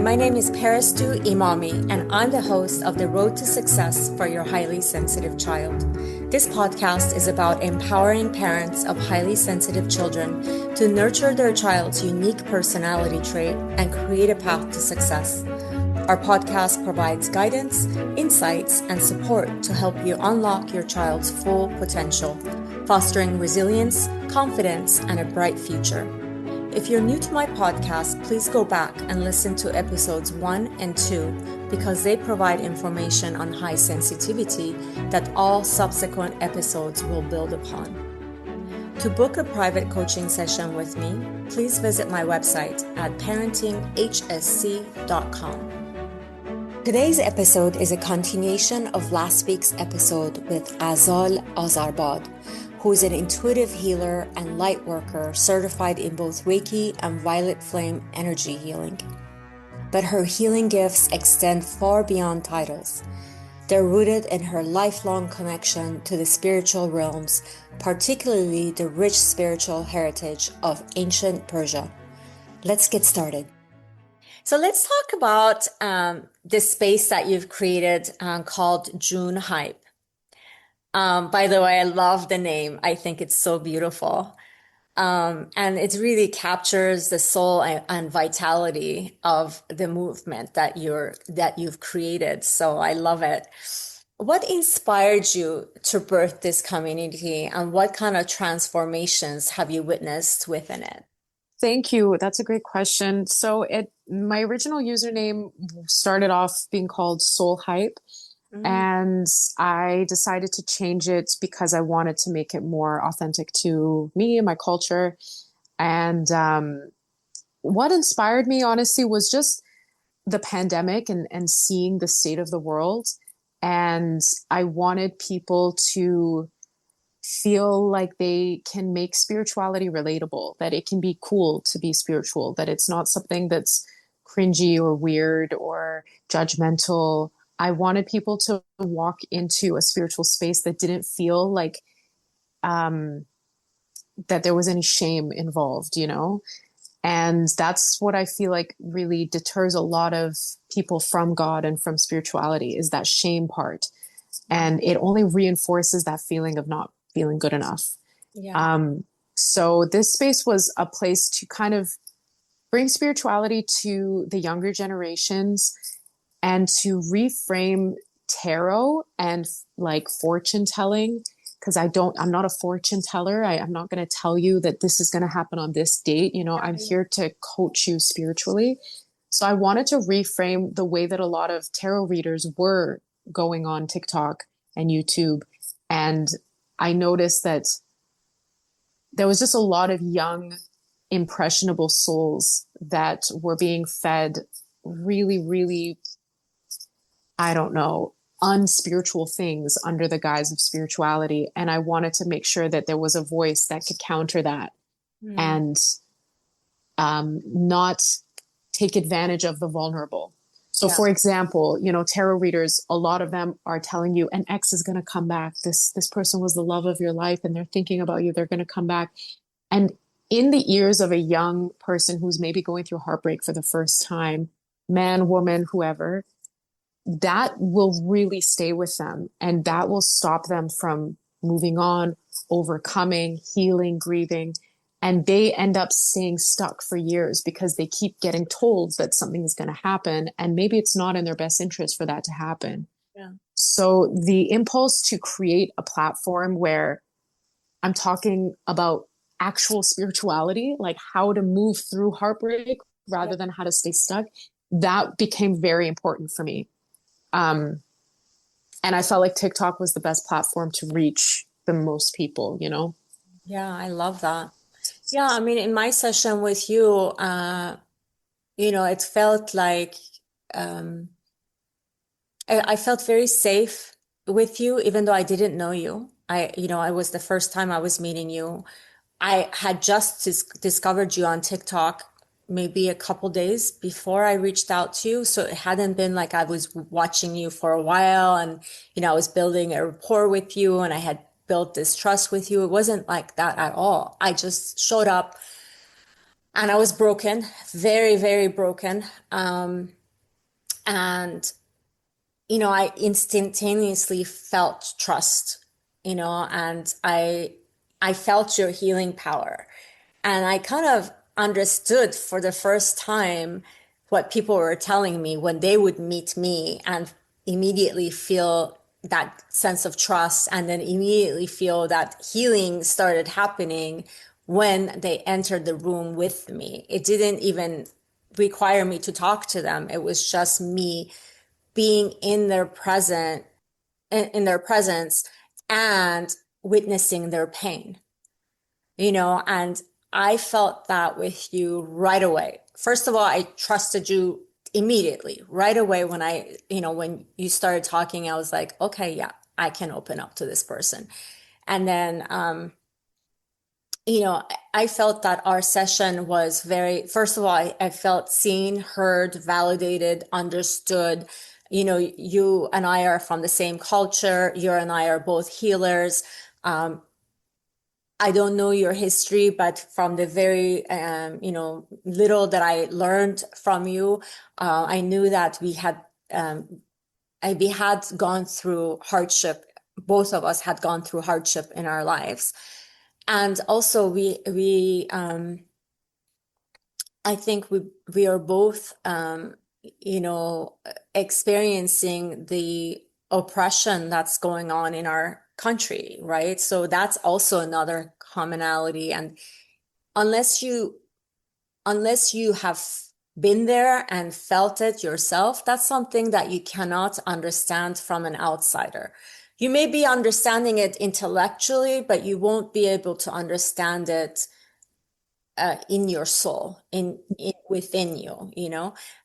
my name is Parastu Imami, and I'm the host of The Road to Success for Your Highly Sensitive Child. This podcast is about empowering parents of highly sensitive children to nurture their child's unique personality trait and create a path to success. Our podcast provides guidance, insights, and support to help you unlock your child's full potential, fostering resilience, confidence, and a bright future. If you're new to my podcast, please go back and listen to episodes 1 and 2 because they provide information on high sensitivity that all subsequent episodes will build upon. To book a private coaching session with me, please visit my website at parentinghsc.com. Today's episode is a continuation of last week's episode with Ghazal Azarbad, who is an intuitive healer and light worker certified in both Reiki and Violet Flame energy healing. But her healing gifts extend far beyond titles. They're rooted in her lifelong connection to the spiritual realms, particularly the rich spiritual heritage of ancient Persia. Let's get started. So let's talk about this space that you've created called joonhype. By the way, I love the name. I think it's so beautiful. And it really captures the soul and vitality of the movement that you've created. So I love it. What inspired you to birth this community, and what kind of transformations have you witnessed within it? Thank you. That's a great question. So my original username started off being called Soul Hype. And I decided to change it because I wanted to make it more authentic to me and my culture. And what inspired me, honestly, was just the pandemic and seeing the state of the world. And I wanted people to feel like they can make spirituality relatable, that it can be cool to be spiritual, that it's not something that's cringy or weird or judgmental. I wanted people to walk into a spiritual space that didn't feel like that there was any shame involved, you know? And that's what I feel like really deters a lot of people from God and from spirituality, is that shame part. And it only reinforces that feeling of not feeling good enough. Yeah. So this space was a place to kind of bring spirituality to the younger generations and to reframe tarot and like fortune telling, because I'm not a fortune teller. I'm not going to tell you that this is going to happen on this date. You know, I'm here to coach you spiritually. So I wanted to reframe the way that a lot of tarot readers were going on TikTok and YouTube. And I noticed that there was just a lot of young, impressionable souls that were being fed really, really, I don't know, unspiritual things under the guise of spirituality. And I wanted to make sure that there was a voice that could counter that and not take advantage of the vulnerable. So for example, you know, tarot readers, a lot of them are telling you an ex is going to come back. This person was the love of your life and they're thinking about you. They're going to come back. And in the ears of a young person who's maybe going through heartbreak for the first time, man, woman, whoever, that will really stay with them, and that will stop them from moving on, overcoming, healing, grieving. And they end up staying stuck for years because they keep getting told that something is going to happen, and maybe it's not in their best interest for that to happen. Yeah. So the impulse to create a platform where I'm talking about actual spirituality, like how to move through heartbreak rather than how to stay stuck, that became very important for me. And I felt like TikTok was the best platform to reach the most people, you know? Yeah, I love that. Yeah, I mean, in my session with you, it felt like I felt very safe with you, even though I didn't know you. I was the first time I was meeting you. I had just discovered you on TikTok maybe a couple days before I reached out to you. So it hadn't been like I was watching you for a while and, I was building a rapport with you and I had built this trust with you. It wasn't like that at all. I just showed up And I was broken, very, very broken. And I instantaneously felt trust, and I felt your healing power. And I kind of understood for the first time what people were telling me when they would meet me and immediately feel that sense of trust, and then immediately feel that healing started happening when they entered the room with me. It didn't even require me to talk to them. It was just me being in their presence and witnessing their pain, and I felt that with you right away. First of all, I trusted you immediately, right away. When you started talking, I was like, okay, yeah, I can open up to this person. And then, I felt that our session was first of all, I felt seen, heard, validated, understood. You and I are from the same culture. You and I are both healers. I don't know your history, but from the very, little that I learned from you, I knew that we had gone through hardship. Both of us had gone through hardship in our lives. And also I think we are both, you know, experiencing the oppression that's going on in our country, right? So that's also another commonality. And unless you unless you have been there and felt it yourself, that's something that you cannot understand from an outsider. You may be understanding it intellectually, but you won't be able to understand it in your soul, in within you,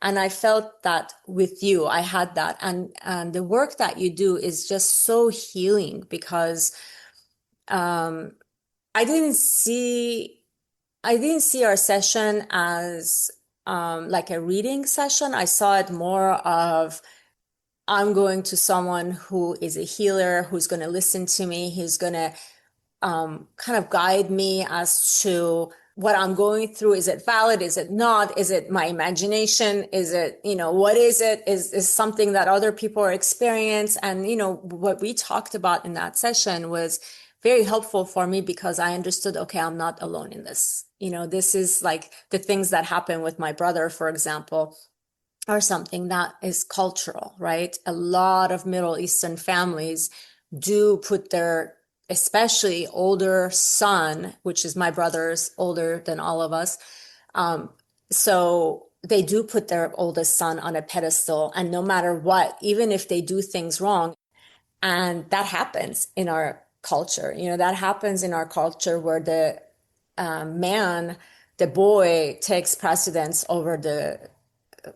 And I felt that with you. I had that, and the work that you do is just so healing because um, I didn't see I didn't see our session as like a reading session. I saw it more of I'm going to someone who is a healer, who's going to listen to me, who's going to kind of guide me as to what I'm going through. Is it valid? Is it not? Is it my imagination? Is it, what is it? Is something that other people are experiencing? And, what we talked about in that session was very helpful for me because I understood, okay, I'm not alone in this. This is like the things that happen with my brother, for example, are something that is cultural, right? A lot of Middle Eastern families do put their, especially older son, which is my brother's older than all of us. So they do put their oldest son on a pedestal, and no matter what, even if they do things wrong, and that happens in our culture, that happens in our culture where the boy takes precedence over the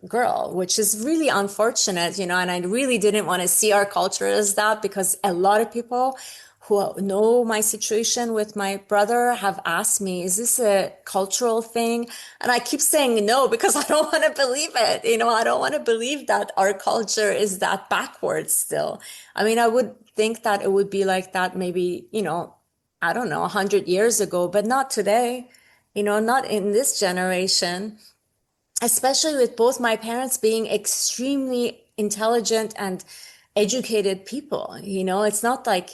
girl, which is really unfortunate, and I really didn't want to see our culture as that because a lot of people who know my situation with my brother have asked me, is this a cultural thing? And I keep saying no because I don't want to believe it. I don't want to believe that our culture is that backwards still. I mean, I would think that it would be like that maybe, I don't know, 100 years ago, but not today, not in this generation, especially with both my parents being extremely intelligent and educated people. It's not like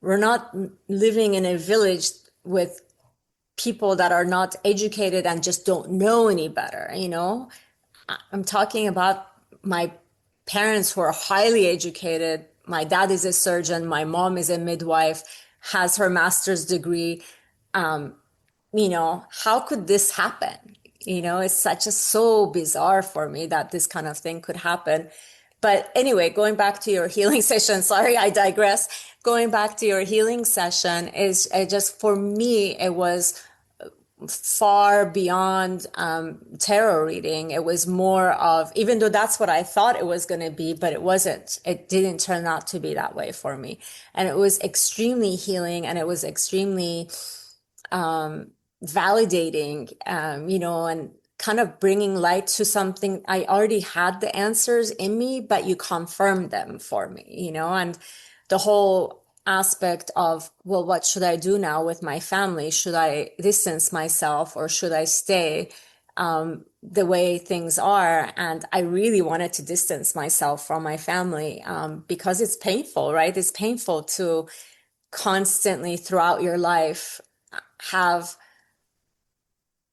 we're not living in a village with people that are not educated and just don't know any better. I'm talking about my parents who are highly educated. My dad is a surgeon. My mom is a midwife, has her master's degree. How could this happen? It's such a so bizarre for me that this kind of thing could happen. But anyway, going back to your healing session, sorry, I digress. Going back to your healing session is just for me, it was far beyond tarot reading. It was more of, even though that's what I thought it was going to be, but it wasn't. It didn't turn out to be that way for me. And it was extremely healing, and it was extremely validating, and kind of bringing light to something. I already had the answers in me, but you confirmed them for me, and the whole aspect of, well, what should I do now with my family? Should I distance myself or should I stay the way things are? And I really wanted to distance myself from my family because it's painful, right? It's painful to constantly throughout your life have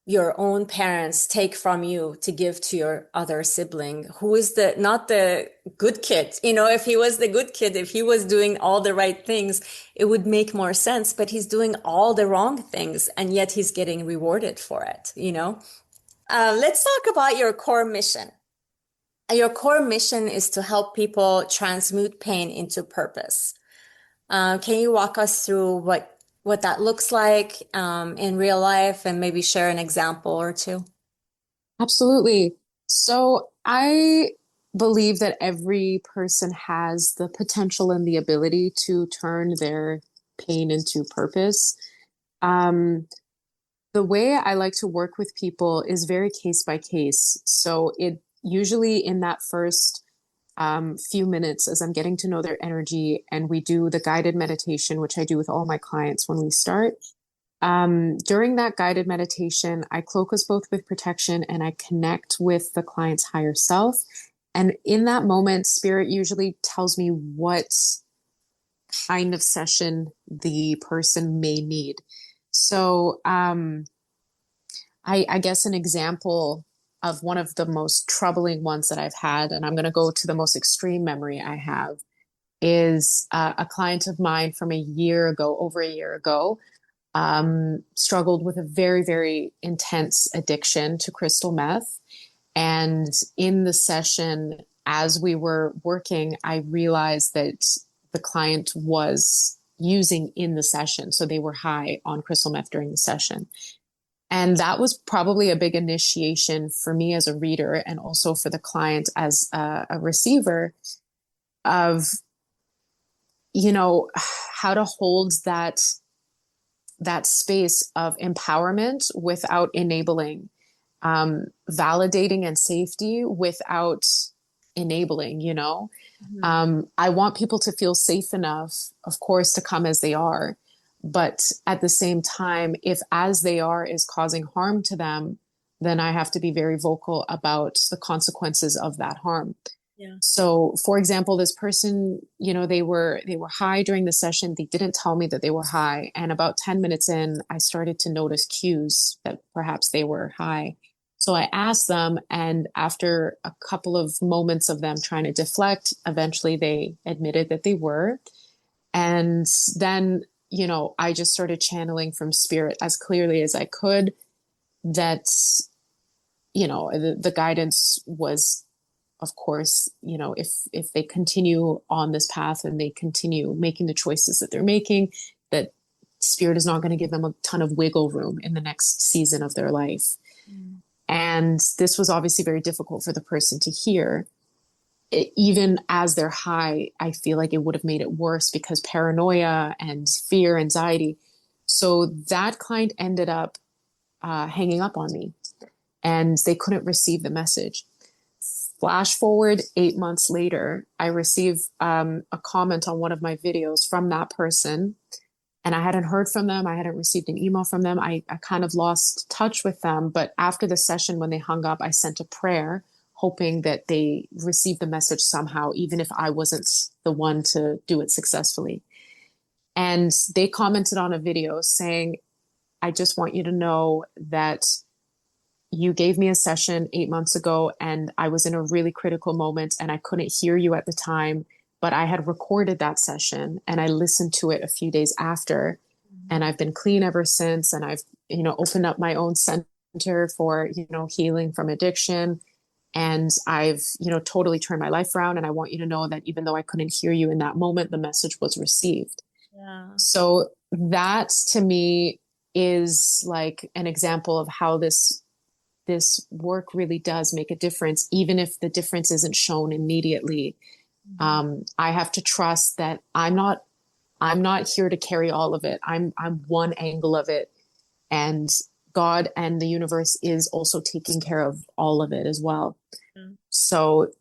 your own parents take from you to give to your other sibling who is the not the good kid. If he was the good kid, if he was doing all the right things, it would make more sense, but he's doing all the wrong things and yet he's getting rewarded for it. Let's talk about your core mission. Your core mission is to help people transmute pain into purpose. Can you walk us through what that looks like in real life and maybe share an example or two? Absolutely. So I believe that every person has the potential and the ability to turn their pain into purpose. Um, the way I like to work with people is very case by case. So it usually in that first few minutes as I'm getting to know their energy, and we do the guided meditation, which I do with all my clients when we start. During that guided meditation, I cloak us both with protection and I connect with the client's higher self. And in that moment, spirit usually tells me what kind of session the person may need. So, I guess an example of one of the most troubling ones that I've had, and I'm going to go to the most extreme memory I have, is a client of mine from a year ago, over a year ago, struggled with a very, very intense addiction to crystal meth. And in the session, as we were working, I realized that the client was using in the session. So they were high on crystal meth during the session. And that was probably a big initiation for me as a reader and also for the client as a receiver of, how to hold that space of empowerment without enabling, validating and safety without enabling. I want people to feel safe enough, of course, to come as they are. But at the same time, if as they are is causing harm to them, then I have to be very vocal about the consequences of that harm. Yeah. So, for example, this person, they were high during the session. They didn't tell me that they were high. And about 10 minutes in, I started to notice cues that perhaps they were high. So I asked them, and after a couple of moments of them trying to deflect, eventually they admitted that they were. And then, I just started channeling from spirit as clearly as I could that, the guidance was, of course, if they continue on this path and they continue making the choices that they're making, that spirit is not going to give them a ton of wiggle room in the next season of their life. Mm. And this was obviously very difficult for the person to hear. Even as they're high, I feel like it would have made it worse because paranoia and fear, anxiety. So that client ended up hanging up on me and they couldn't receive the message. Flash forward 8 months later, I received a comment on one of my videos from that person. And I hadn't heard from them. I hadn't received an email from them. I kind of lost touch with them. But after the session, when they hung up, I sent a prayer, hoping that they received the message somehow, even if I wasn't the one to do it successfully. And they commented on a video saying, I just want you to know that you gave me a session 8 months ago and I was in a really critical moment and I couldn't hear you at the time, but I had recorded that session and I listened to it a few days after. Mm-hmm. And I've been clean ever since. And I've, opened up my own center for, healing from addiction. And I've, totally turned my life around. And I want you to know that even though I couldn't hear you in that moment, the message was received. Yeah. So that to me is like an example of how this work really does make a difference, even if the difference isn't shown immediately. Mm-hmm. I have to trust that I'm not here to carry all of it. I'm one angle of it, and God and the universe is also taking care of all of it as well. Mm-hmm. So,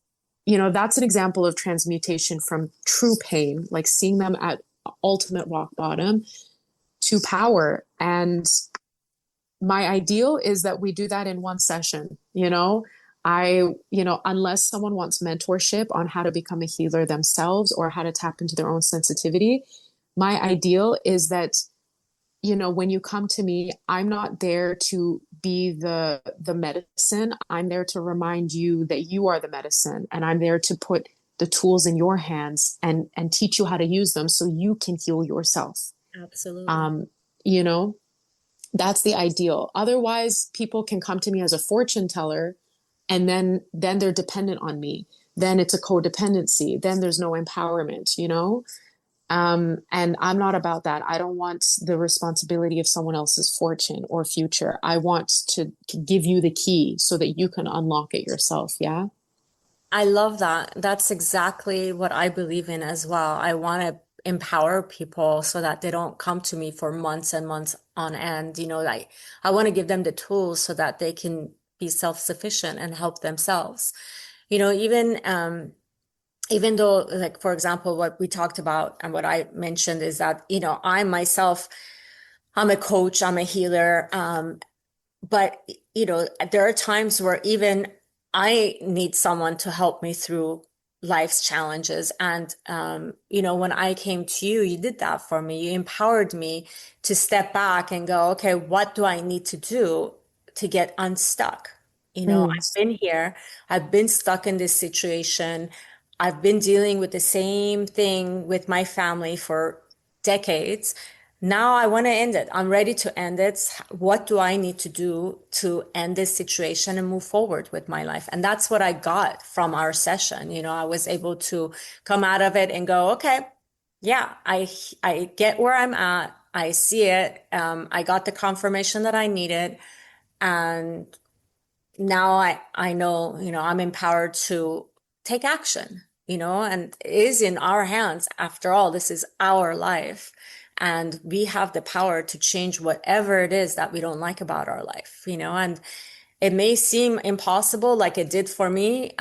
that's an example of transmutation from true pain, like seeing them at ultimate rock bottom to power. And my ideal is that we do that in one session, unless someone wants mentorship on how to become a healer themselves or how to tap into their own sensitivity, my ideal is that, when you come to me, I'm not there to be the medicine. I'm there to remind you that you are the medicine, and I'm there to put the tools in your hands and teach you how to use them so you can heal yourself. Absolutely. Um, you know, that's the ideal. Otherwise, people can come to me as a fortune teller, and then they're dependent on me. Then it's a codependency. Then there's no empowerment. And I'm not about that. I don't want the responsibility of someone else's fortune or future. I want to give you the key so that you can unlock it yourself. Yeah. I love that. That's exactly what I believe in as well. I want to empower people so that they don't come to me for months and months on end. Like I want to give them the tools so that they can be self-sufficient and help themselves. Even though, like, for example, what we talked about and what I mentioned is that, I myself, I'm a coach, I'm a healer. But, there are times where even I need someone to help me through life's challenges. And, when I came to you, you did that for me. You empowered me to step back and go, okay, what do I need to do to get unstuck? Mm, I've been here. I've been stuck in this situation. I've been dealing with the same thing with my family for decades. Now I want to end it. I'm ready to end it. What do I need to do to end this situation and move forward with my life? And that's what I got from our session. I was able to come out of it and go, okay, yeah, I get where I'm at. I see it. I got the confirmation that I needed. And now I know, I'm empowered to take action, and it is in our hands. After all, this is our life. And we have the power to change whatever it is that we don't like about our life, and it may seem impossible like it did for me.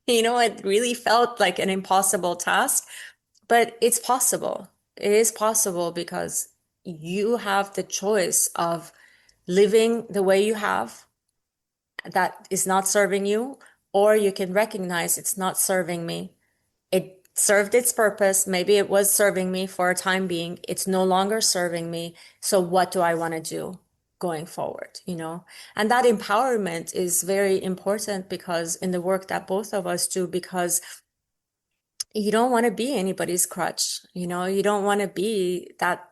It really felt like an impossible task, but it's possible. It is possible because you have the choice of living the way you have that is not serving you, or you can recognize it's not serving me. It served its purpose. Maybe it was serving me for a time being. It's no longer serving me. So what do I want to do going forward? And that empowerment is very important because in the work that both of us do, because you don't want to be anybody's crutch. You don't want to be that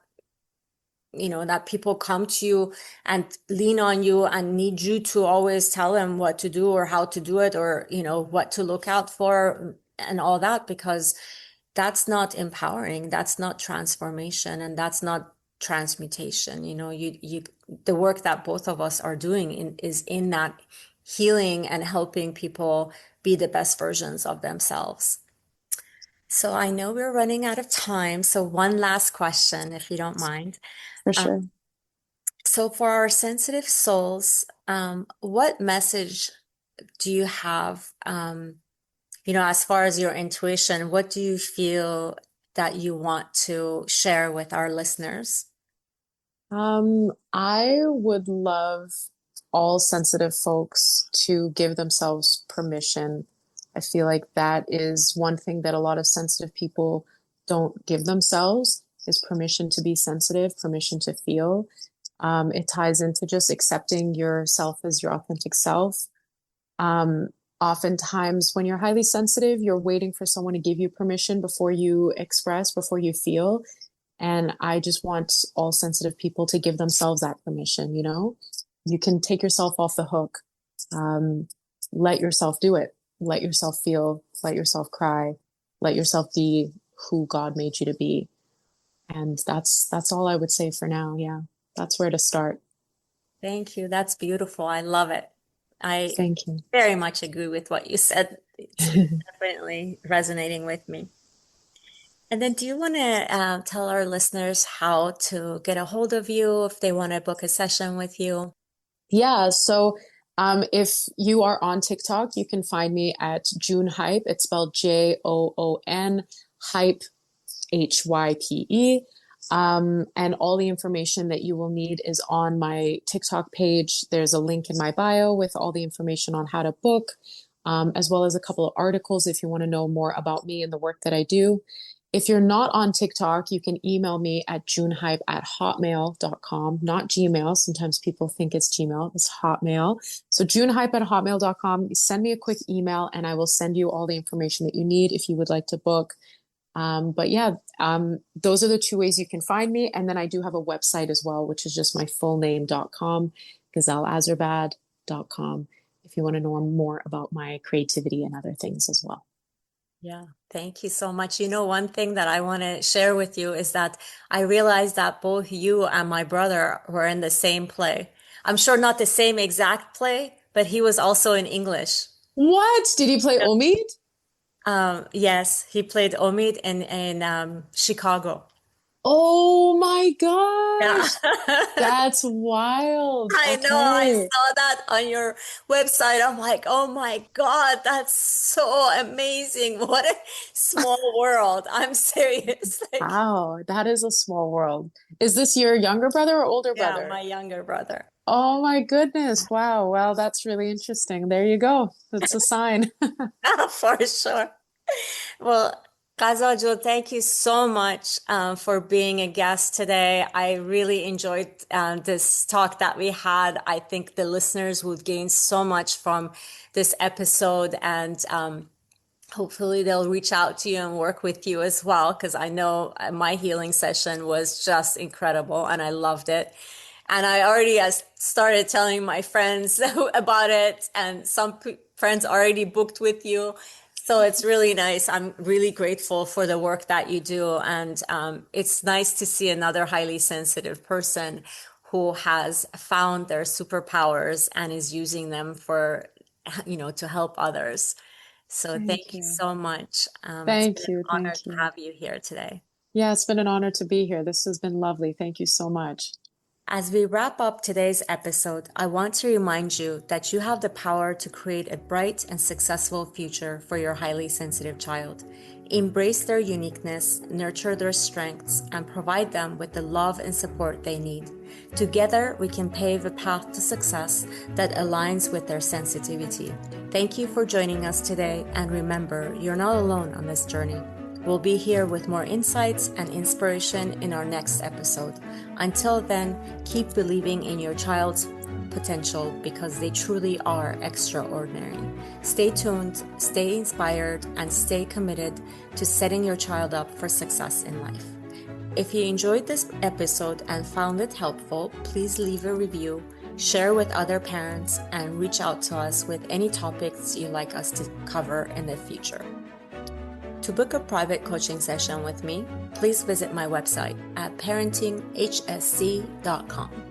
people come to you and lean on you and need you to always tell them what to do or how to do it, or, what to look out for and all that, because that's not empowering. That's not transformation, and that's not transmutation. The work that both of us are doing is in that healing and helping people be the best versions of themselves. So I know we're running out of time. So one last question, if you don't mind. for Um, sure. so for our sensitive souls, what message do you have, as far as your intuition, what do you feel that you want to share with our listeners? I would love all sensitive folks to give themselves permission. I feel like that is one thing that a lot of sensitive people don't give themselves is permission to be sensitive, permission to feel. It ties into just accepting yourself as your authentic self. Um, Oftentimes, when you're highly sensitive, you're waiting for someone to give you permission before you express, before you feel. And I just want all sensitive people to give themselves that permission, You can take yourself off the hook. Um, Let yourself do it. Let yourself feel, let yourself cry, let yourself be who God made you to be. And that's all I would say for now. Yeah. That's where to start. Thank you. That's beautiful. I love it. I Thank you. very much agree with what you said. It's definitely resonating with me. And then do you want to tell our listeners how to get a hold of you if they want to book a session with you? Yeah. So if you are on TikTok, you can find me at joonhype. It's spelled Joon hype. HYPE. And all the information that you will need is on my TikTok page. There's a link in my bio with all the information on how to book, as well as a couple of articles if you want to know more about me and the work that I do. If you're not on TikTok, you can email me at joonhype@hotmail.com, not Gmail. Sometimes people think it's Gmail, it's Hotmail. So joonhype@hotmail.com. Send me a quick email and I will send you all the information that you need if you would like to book. But yeah, those are the two ways you can find me. And then I do have a website as well, which is just my full name.com, ghazalazarbad.com, if you want to know more about my creativity and other things as well. Yeah, thank you so much. You know, one thing that I want to share with you is that I realized that both you and my brother were in the same play. I'm sure not the same exact play, but he was also in English. What? Did he play Omid? Yes, he played Omid in Chicago. Oh my Yeah. gosh. That's wild. I know, I Okay. saw that on your website. I'm like, oh my God, that's so amazing. What a small world. I'm serious. Like, Wow, that is a small world. Is this your younger brother or older yeah, brother? my younger brother. Oh my goodness. Wow. Well, that's really interesting. There you go. That's a sign. For sure. Well, Ghazal, thank you so much for being a guest today. I really enjoyed this talk that we had. I think the listeners would gain so much from this episode, and hopefully they'll reach out to you and work with you as well, because I know my healing session was just incredible and I loved it. And I already started telling my friends about it, and some friends already booked with you. So it's really nice. I'm really grateful for the work that you do. And it's nice to see another highly sensitive person who has found their superpowers and is using them for, to help others. So Thank thank you you. so much. It's been Thank an you. honor Thank to you. have you here today. Yeah, it's been an honor to be here. This has been lovely. Thank you so much. As we wrap up today's episode, I want to remind you that you have the power to create a bright and successful future for your highly sensitive child. Embrace their uniqueness, nurture their strengths, and provide them with the love and support they need. Together, we can pave a path to success that aligns with their sensitivity. Thank you for joining us today, and remember, you're not alone on this journey. We'll be here with more insights and inspiration in our next episode. Until then, keep believing in your child's potential because they truly are extraordinary. Stay tuned, stay inspired, and stay committed to setting your child up for success in life. If you enjoyed this episode and found it helpful, please leave a review, share with other parents, and reach out to us with any topics you'd like us to cover in the future. To book a private coaching session with me, please visit my website at parentinghsc.com.